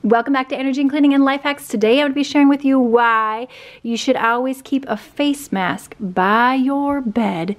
Welcome back to Energy and Cleaning and Life Hacks. Today I'm going to be sharing with you why you should always keep a face mask by your bed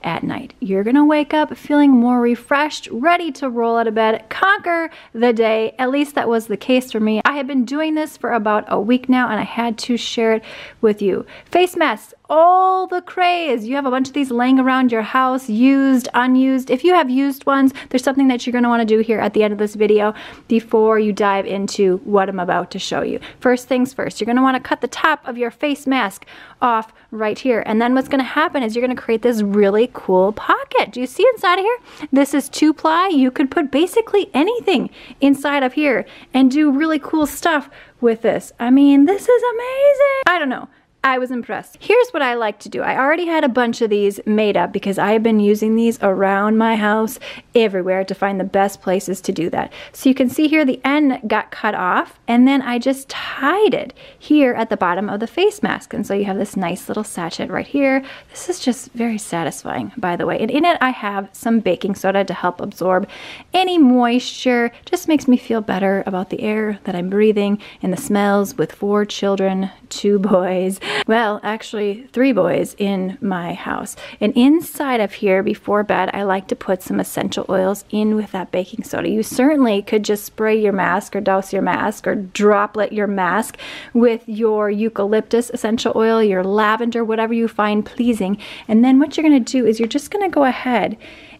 at night. You're going to wake up feeling more refreshed, ready to roll out of bed, conquer the day. At least that was the case for me. I have been doing this for about a week now and I had to share it with you. Face masks, all the craze. You have a bunch of these laying around your house, used, unused. If you have used ones, there's something that you're going to want to do here at the end of this video before you dive into what I'm about to show you. First things first, you're going to want to cut the top of your face mask off right here. And then what's going to happen is you're going to create this really cool pocket. Do you see inside of here? This is 2-ply. You could put basically anything inside of here and do really cool stuff with this. I mean, this is amazing. I don't know. I was impressed. Here's what I like to do. I already had a bunch of these made up because I have been using these around my house everywhere to find the best places to do that. So you can see here the end got cut off and then I just tied it here at the bottom of the face mask. And so you have this nice little sachet right here. This is just very satisfying, by the way. And in it I have some baking soda to help absorb any moisture. Just makes me feel better about the air that I'm breathing and the smells with 4 children, 2 boys. Well, actually 3 boys in my house. And inside of here before bed, I like to put some essential oils in with that baking soda. You certainly could just spray your mask or douse your mask or droplet your mask with your eucalyptus essential oil, your lavender, whatever you find pleasing. And then what you're going to do is you're just going to go ahead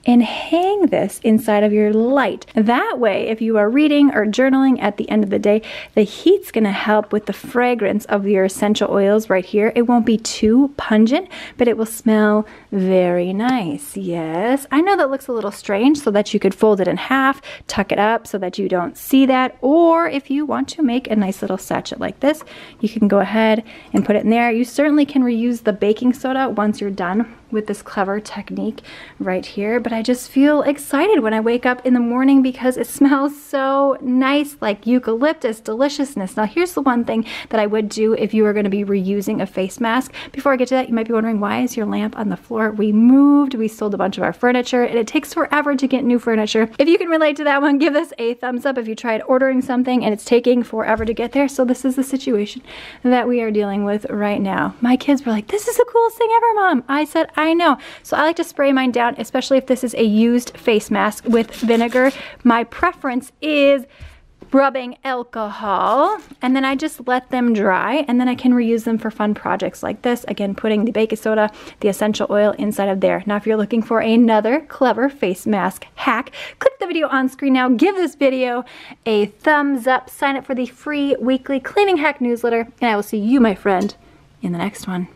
and hang this inside of your light. That way, if you are reading or journaling at the end of the day, the heat's gonna help with the fragrance of your essential oils right here. It won't be too pungent, but it will smell very nice. Yes, I know that looks a little strange, so that you could fold it in half, tuck it up so that you don't see that, or if you want to make a nice little sachet like this, you can go ahead and put it in there. You certainly can reuse the baking soda once you're done with this clever technique right here, but I just feel excited when I wake up in the morning because it smells so nice, like eucalyptus deliciousness. Now here's the one thing that I would do if you were going to be reusing a face mask. Before I get to that, you might be wondering, why is your lamp on the floor? We moved, we sold a bunch of our furniture, and it takes forever to get new furniture. If you can relate to that one, give this a thumbs up if you tried ordering something and it's taking forever to get there. So this is the situation that we are dealing with right now. My kids were like, this is the coolest thing ever, Mom. I said, I know. So I like to spray mine down, especially if this is a used face mask, with vinegar. My preference is rubbing alcohol, and then I just let them dry, and then I can reuse them for fun projects like this. Again, putting the baking soda, the essential oil inside of there. Now, if you're looking for another clever face mask hack, click the video on screen now, give this video a thumbs up, sign up for the free weekly cleaning hack newsletter, and I will see you, my friend, in the next one.